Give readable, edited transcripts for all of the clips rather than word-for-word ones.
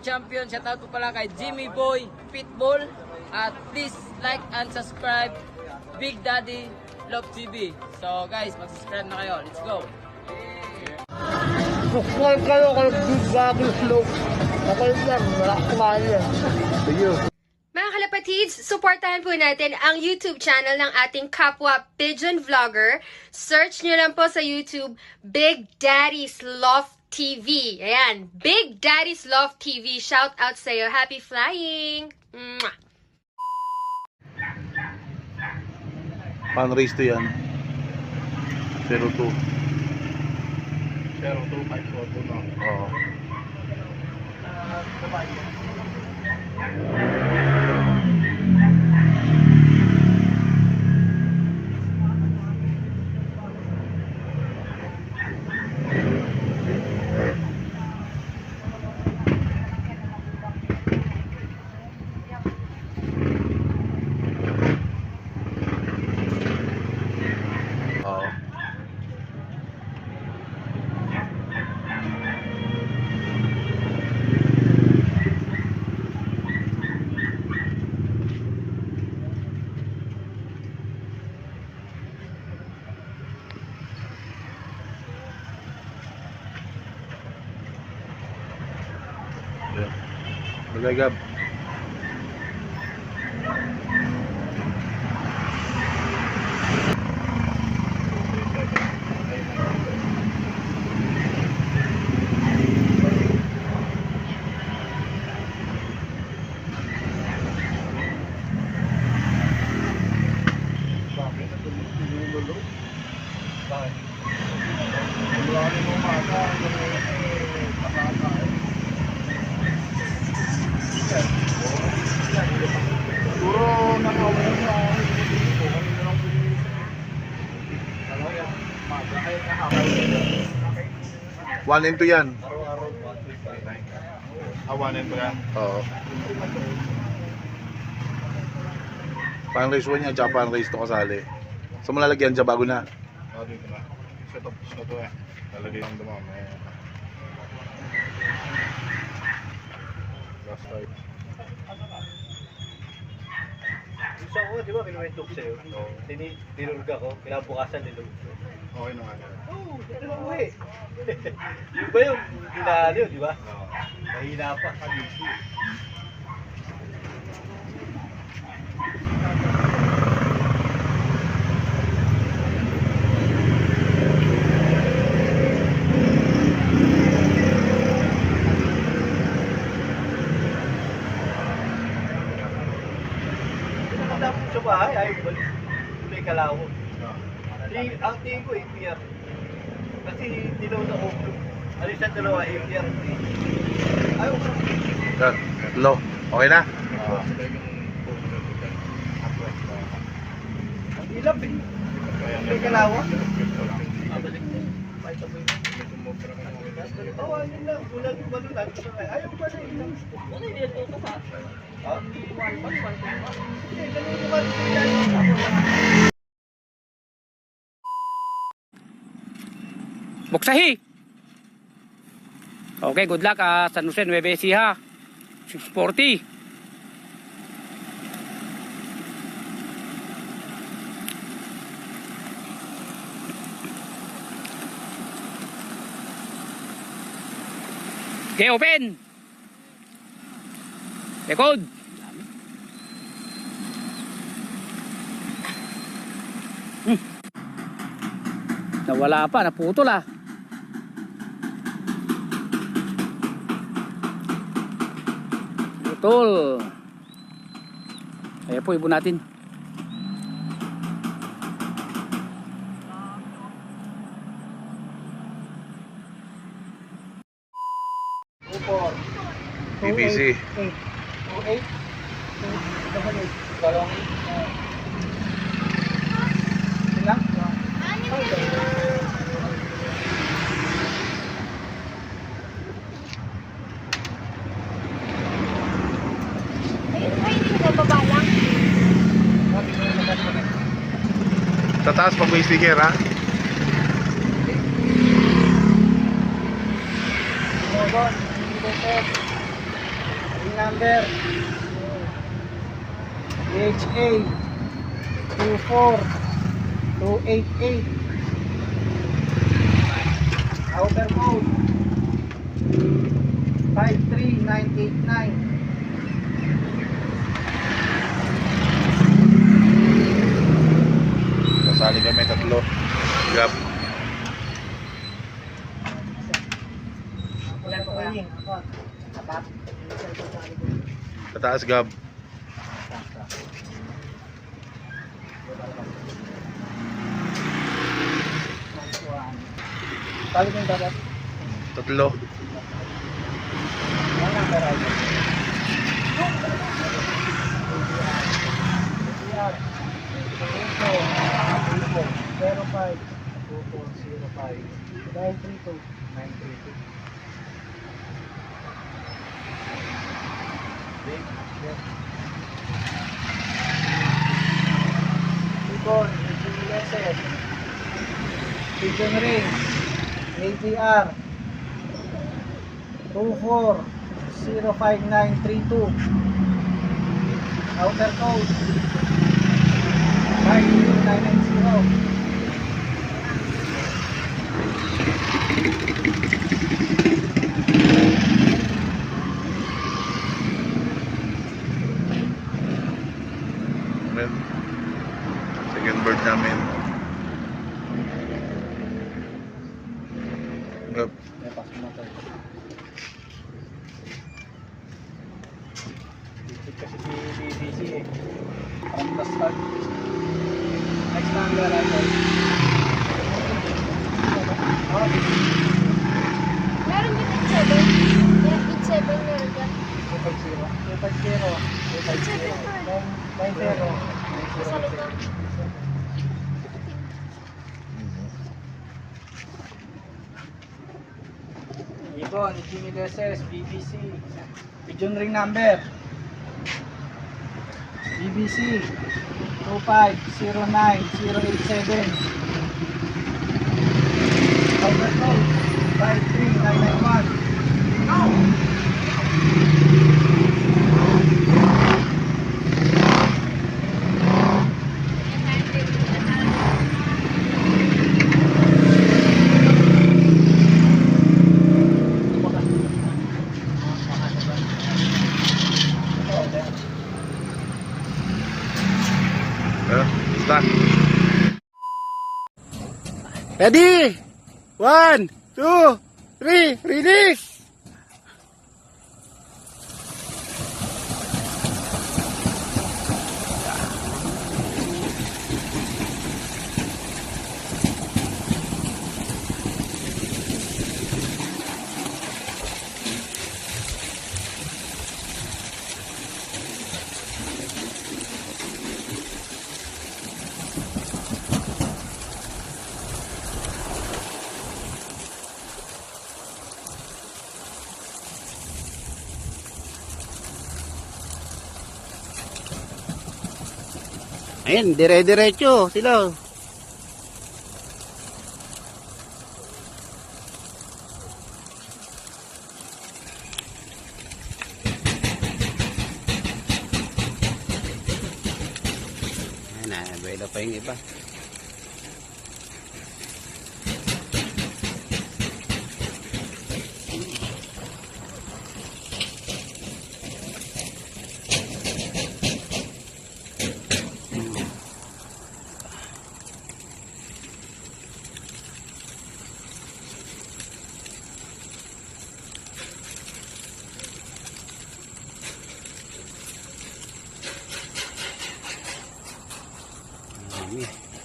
champion. Shout out po pala kay Jimmy Boy Pitbull. At please like and subscribe Big Daddy Love TV. So guys, mag-subscribe na kayo. Let's go. Subscribe kayo kay Big Daddy Love. Okay lang, wala kumain yan. Sige. Mga kalapatids, supportahan po natin ang YouTube channel ng ating kapwa Pigeon Vlogger. Search nyo lang po sa YouTube, Big Daddy's Love TV. Ayan, Big Daddy's Love TV. Shout out sa'yo. Happy flying! Mwah! Pan-race to yan. 02. 02, 542 no? Oo. Magagab. Siguro nakawin na One into yan. awanin ko yan. Oo. Pan-race 1 yan, tsaka pan-race 2 kasali. So malalagyan dyan bago na. Dito na. Set up na to eh. Lalagay lang dumami. Last time. Gusto ko, di ba, kinuwento ko sa'yo. Tinurog ako, kinabukasan nilog. Okay naman yan. Oo, ito lang uwi. Yung ba yung hinahalo, di ba? Mahina pa. Nakatapos sa bahay, ay balik. May kalawang. Ang tingin ko, APR. Kasi dilaw na ulo. Alis sa dalawa, APR. Ayaw ko. Yan. Low. Okay na? Sila yung Ang ilap eh. May kalawang. Balik mo. May sabay mo. Tawanin lang. Bulan yung balunan. Ayaw ko na ilang. Ano yung dito ka sa? Ha? Hindi, ganun naman. Buksahi! Okay, good luck San Jose, Nueva Ecija. 640. Okay, open! Record! Nawala pa, naputol Putol. Ayan po, ibon natin. BBC. 28. Sa taas pag may sticker ha. ring number DHA 24288. Outer code 53989. Kasali kami tatlo. Gab. Tataas Gab. Balik yung dapat. Tatlo. Ang number ay 05, Pigeon Ring ATR 240592. Outer code 53990. Amen. Second bird namin. Gab. Kasi si BBC eh. Parang bastard. Next number ay Meron din 87. Yeah, 87 meron dyan. 250. Sa likod. Ibon, Jimmy Leses, BBC. Pigeon ring number BBC 2509087. Outer code 53991. Start. Ready? 1, 2, 3, release! Ayun, dire-diretso sila. Ayun na, buwelo pa yung iba.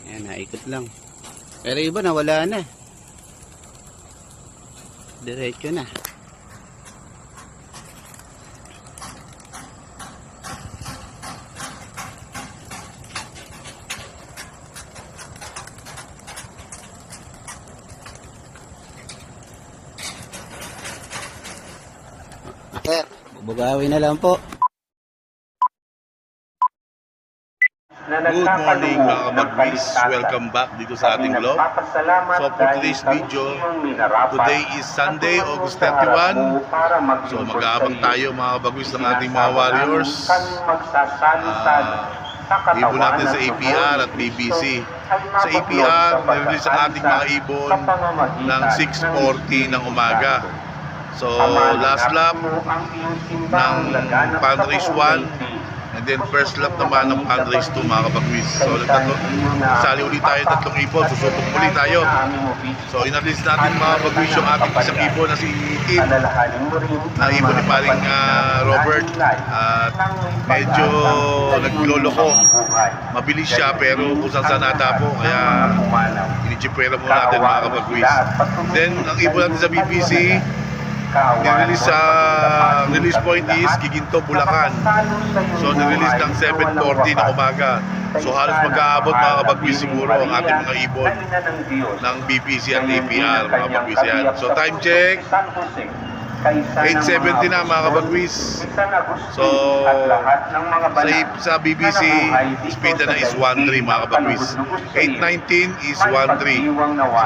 Ayan, naikot lang. Pero iba nawala na. Diretso na. Sir, bubugawin na lang po. Na Good morning mga kabagwis. Welcome back dito sa ating vlog. So for today's video, today is Sunday, August 31. So mag-aabang tayo mga kabagwis ng ating mga warriors. Ibon natin sa APR at BBC. Sa APR, nirelease ang ating mga ibon ng 6:40 ng umaga. So last lap ng Panrace 1 and then first lap naman ng Panrace 2 mga kabagwis. So sali ulit tayo tatlong ibon, susupok muli tayo. So in-release natin mga kabagwis yung ating isang ibon na si Tim, na ibon ni paring Robert. At medyo nagloloko, mabilis siya pero kung saan natapo, kaya initsipera muna natin mga kabagwis. Then ang ibon natin sa BBC, nirelease sa release point is Giginto, Bulacan. So nirelease ng 7:40 na umaga. So halos mag-aabot mga kabagwis siguro ang ating mga ibon ng BBC at APR mga kabagwis yan. So time check 8:70 na mga kabagwis. So sa BBC speed na is 1.3 mga kabagwis. 8:19 is 1.3.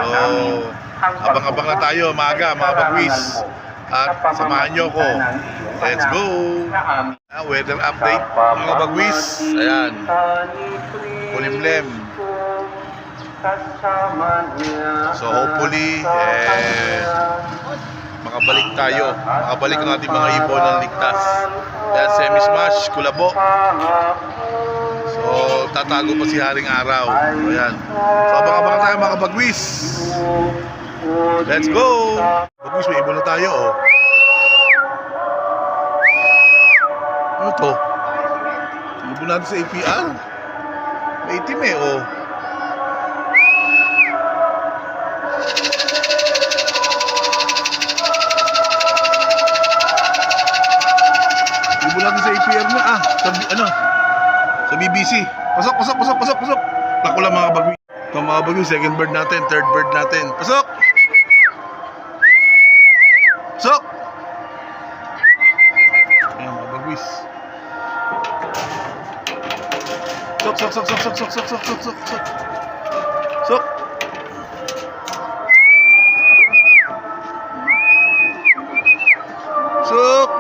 So abang-abang na tayo maaga mga kabagwis. At samahan nyo ko. Let's go! Weather update mga bagwis. Ayan. Kulimlem. So hopefully makabalik tayo. Makabalik ang ating mga ibon ng ligtas. Ayan, semi-smash, kulabo. So tatago pa si Haring Araw. Ayan. So abang-abang tayo mga bagwis. Let's go! Bagwis, may ibon na tayo, oh. Ano to? Ibon natin sa APR. May itim eh, oh. Ibon natin sa APR na, sa BBC. Pasok! Naku lang mga bagwis. Ito mga bagwis, second bird natin, third bird natin. Pasok! Sok! Ayan mga bagwis. Sok! Sok! Sok!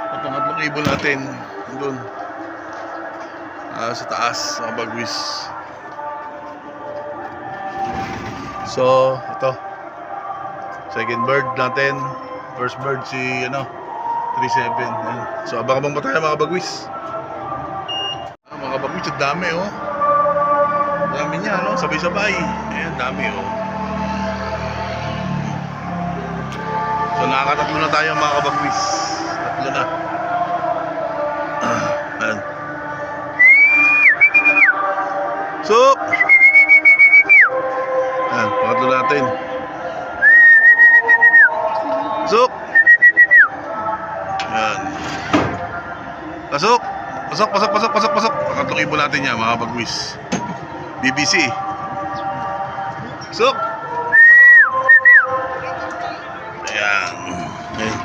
At ang atlong ibon natin doon sa taas mga bagwis. So, ito. Second bird natin. First bird si 37. Ayan. So, abang-abang pa tayo mga bagwis. Mga bagwis, ang dami oh. Dami niya, no? Sabay-sabay. Ayan, dami oh. So, nakakatatlo na tayo mga kabagwis. Tatlo na. Ayan. So, ayan, pangatlo natin. Pasok! Ayan. Pasok! Pangatlong ibon natin yan, mga bagwis. BBC. Pasok! Ayan. Ayan.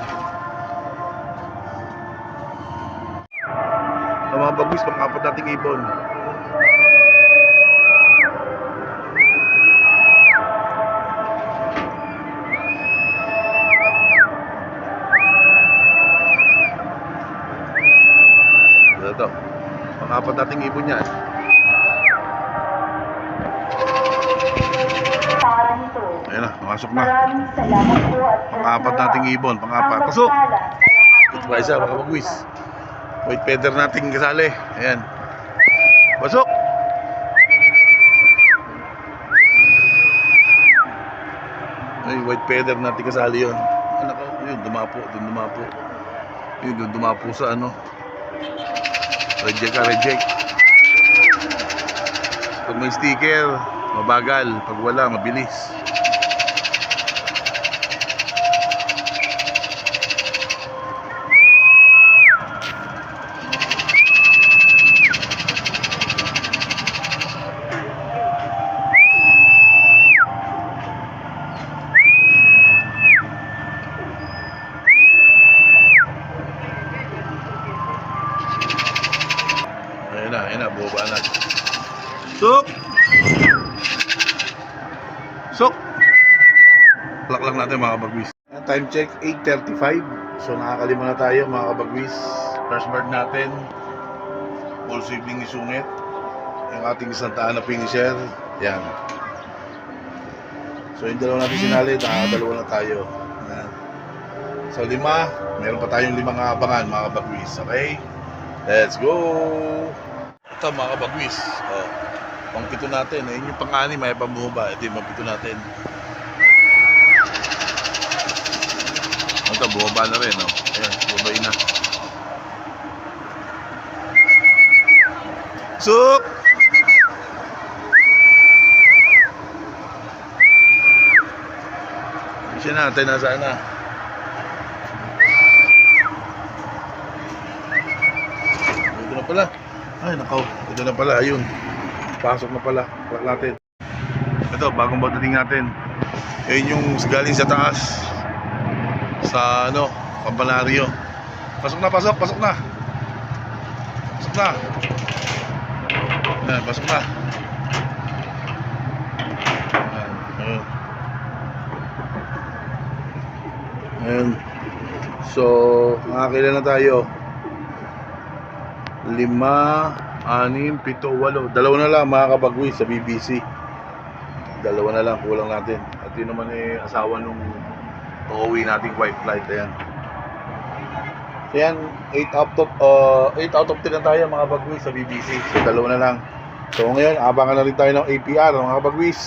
Sa mga bagwis, pangapat nating ibon. Ito, pang-apat nating ibon yan. Ayan na, pumasok na. Pang-apat nating ibon, pang-apat. Pasok! Ito ba isa, mga bagwis. White feather nating kasali. Ayan. Pasok! Ay, white feather nating kasali yun. Ano ko? Yun, dumapo. Yun, dumapo sa ano. Reject. Pag may sticker, mabagal. Pag wala, mabilis. Ayan na, bumaba na. Sok! Sok! Plak lang natin mga kabagwis. Time check, 8:35. So nakakalima na tayo mga kabagwis. First bird natin. Full sibling ni Sungit. Yung ating Santaan na finisher. Yan. So yung dalawa natin sinali, nakakadalawa na tayo. Yan. So 5, meron pa tayong 5 abangan mga kabagwis. Okay? Let's go! Ito mga kabagwis. Oh, pang-7 natin. Ayun yung pang-6, may pambuhaba. Ito yung pang-7 natin. Ito, bumaba na rin. Oh. Ayan, bumabay na. Suk! Siya natin, nasaan na? Ito na pala. Ay, nakaw. Ito na pala, ayun. Pasok na pala. Plak natin. Ito, bagong batating natin. Ayun yung galing sa taas. Sa ano, Pampanaryo. Pasok na, pasok na. Pasok na. Ayan, pasok na. Ayan. Ayan. So, nakakailan na tayo. 5, 6, 7, 8. Dalawa na lang mga kabagwis sa BBC. Dalawa na lang, kulang natin. At yun naman asawa nung uuwi nating white flight. Ayan. So yan, 8 out of 10 na tayo mga kabagwis sa BBC. So dalawa na lang. So ngayon, abangan na rin tayo ng APR mga kabagwis.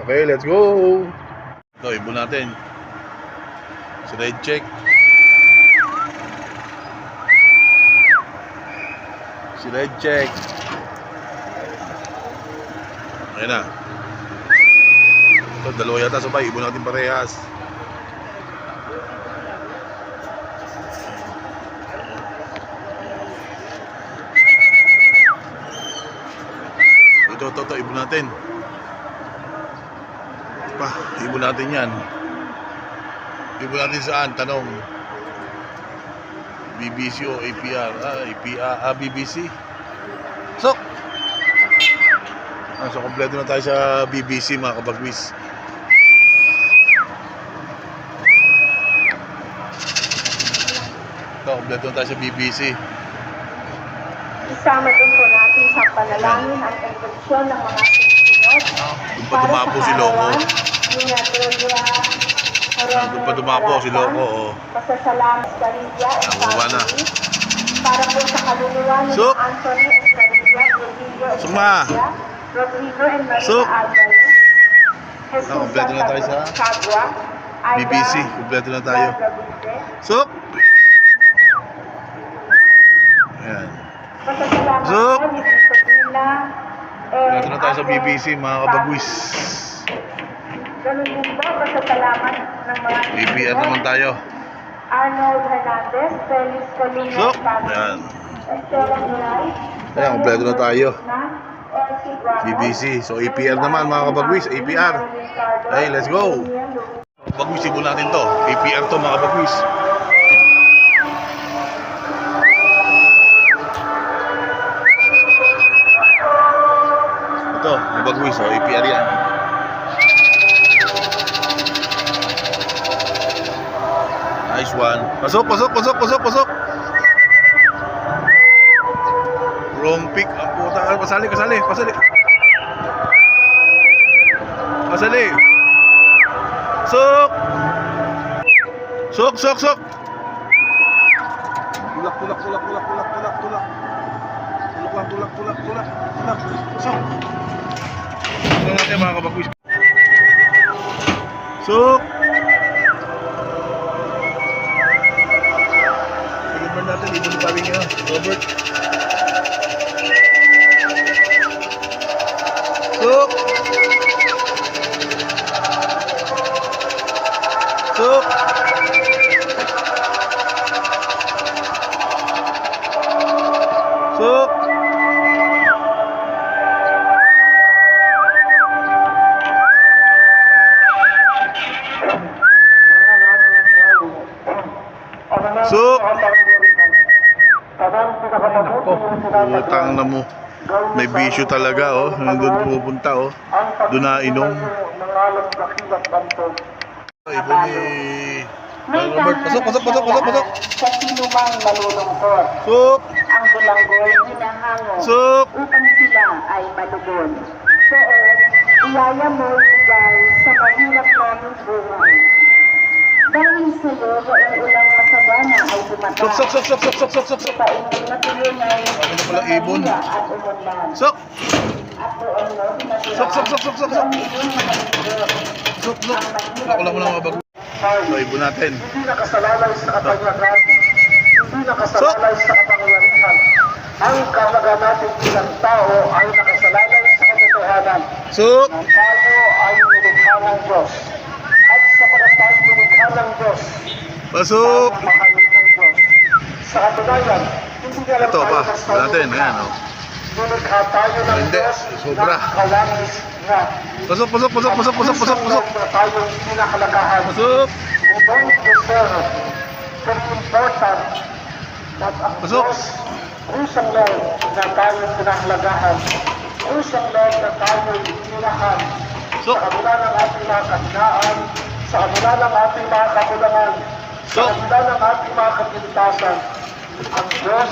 Okay, let's go! Ito, ibon natin. So red check. Si red check. Ayan na. Ito, dalawa yata sabay. Ibon natin parehas. Ito, ibon natin. Ibon natin yan. Ibon natin saan? Tanong. BBC o APR? BBC. So kompleto na tayo sa BBC mga kabagwis. Ito, kompleto na tayo sa BBC. Isama din po natin sa panalangin ang proteksyon ng mga Pilipinot. Doon pa dumapo si Loco. Doon pa dumapo si Loco. Oh. Pasasalamat sa Lidia at na. para po sa kaluluwa ni Suk! Anthony Estrella, Suma! Rodrigo and Maria Suk! Alvarez, Jesus Kompleto na tayo sa Cagua, BBC. Kompleto na tayo. Suk! Ayan. Pasasalamat Suk! po ni Isabela. Kompleto na tayo sa BBC mga kabagwis. Ganun din po, pasasalamat ng mga APR naman tayo. Arnold Hernandez, Felix Colina, Suk! Ayan. Estela Muray, Ayan, kompleto na tayo. Elsie Guamo, BBC. So APR naman mga kabagwis. APR. Hey, let's go! Bagwis, ibon natin to. APR to mga kabagwis. Ito, mga bagwis. Oh, APR yan. Nice one. Pasok. Wrong pick. Ang puta. Pasali. Sok. Tulak. Sok. Ito natin mga kabagwis. Sok. Tignan natin, ibon pa rin yun. Robert. Sok. Suk! Nako, utang na mo. May bisyo talaga, oh. Nandun pupunta, oh. Doon na inom. Ibon ni... Robert, pasok. Sa sino mang malulungkot. Sup! Ang bulanggoy hinahango Sup! upang sila ay malugon. Doon, iyaya mo ibigay sa mahirap naming buhay. Dahil sa iyo, ang ulang masagana ay bumata. Sok! Paingin na tulunay Ano pala ibon? at umunlan. Sok! At doon mo, Sok! ang iyong makalungkot. Sok! Ako lang mga bago. So, ibon natin. Hindi nakasalalay sa kapangyarihan. Hindi nakasalalay sa kapangyarihan. Ang kahalaga natin bilang tao ay nakasalalay sa katotohanan. Sok! Na tayo ay nilikha ng Diyos. At sapagat tayo nilikha ng Diyos, Pasok! tayo mahal ng Diyos. Sa katunayan, hindi na lang Ito tayo pa, basta natin. nilikha. Ayan, oh. Nilikha tayo ng Hindi, Diyos sobra. ng kalangis niya. Pasok! Na tayong pinakalagahan. Pasok! We don't deserve very important that ang Pasok. Diyos, Rusang Lord na tayong pinahalagahan, Rusang Lord na tayong pinahan, Pasok. sa kabila ng ating mga kahinaan, sa kabila ng ating mga kakulangan, sa Pasok. kabila ng ating mga kapintasan, ang Diyos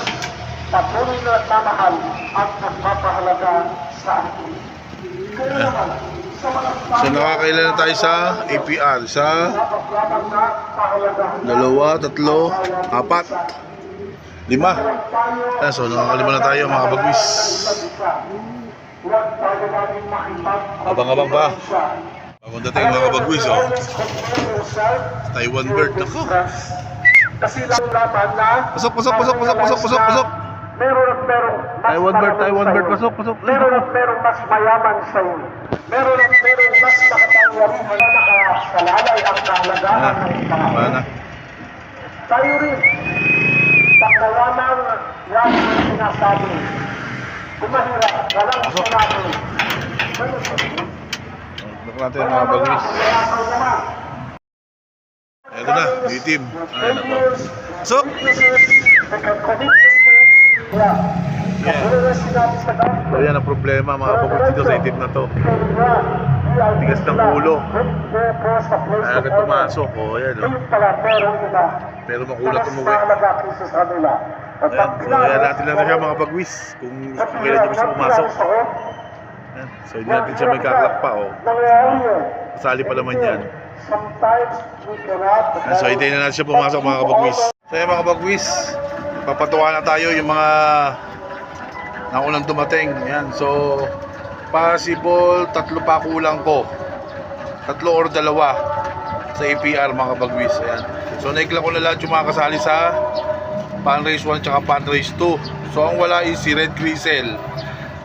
patuloy na nagmamahal at nagpapahalaga sa atin. Kaya naman, sa mga So, nakakailan na tayo sa APR. Sa napaglaban na pahalagahan 2, 3, 4, 5. Ayan, so nakakalima na tayo mga kabagwis. Abang-abang pa. Bagong dating mga kabagwis, oh. Taiwan bird, nako. Kasi lang laman na Pasok! meron at merong mas Taiwan bird, maraming pasok! meron at merong mas mayaman sa iyo. Meron at merong mas makapangyarihan na nakasalalay ang kahalagahan ng tao. Paano? Tayo rin, pagkawanan yan ang sinasabi. Kumahirap, walang sinabi. Look natin mga kabagwis. Ito na, itim. Ay, nako. Pasok! So yan ang problema mga kabagwis dito sa itim na to. Tigas ng ulo. Kaya agad pumasok, oh, yan, oh. Pero makulat umuwi. Ayan, so ayan natin lang siya mga bagwis kung kailan niya gusto pumasok. Ayan, so hindi natin siya may kaklak pa, oh. Kasali pa naman yan. Ayan, so hintayin na natin siya pumasok mga kabagwis. So ayan mga kabagwis, papatuwa na tayo yung mga naunang dumating. Ayan, so possible 3 pa kulang ko. 3 or 2 sa APR mga kabagwis. Ayan. So naikla ko na lahat yung mga kasali sa Pan Race 1 tsaka Pan Race 2. So ang wala is si Red Grisel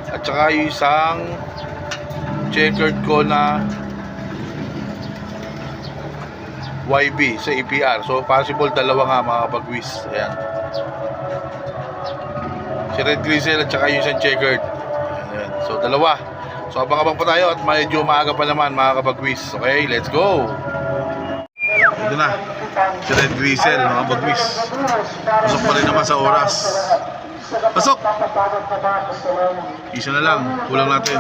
at tsaka yung isang checkered ko na YB sa APR. So possible 2 nga mga kabagwis. Ayan. Si Red Grisel at tsaka yung isang checkered. Ayan. So 2. So abang-abang pa tayo at medyo maaga pa naman mga kabagwis. Okay, let's go! Ito na, si Red Grisel mga kabagwis. Pasok pa rin naman sa oras. Pasok! Isa na lang, kulang natin.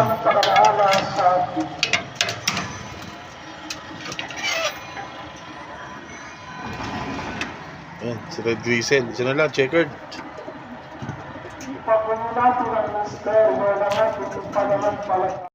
Ayan, si Red Grisel. Isa na lang, checkered. Pag natin ang master, wala natin yung palaman pala.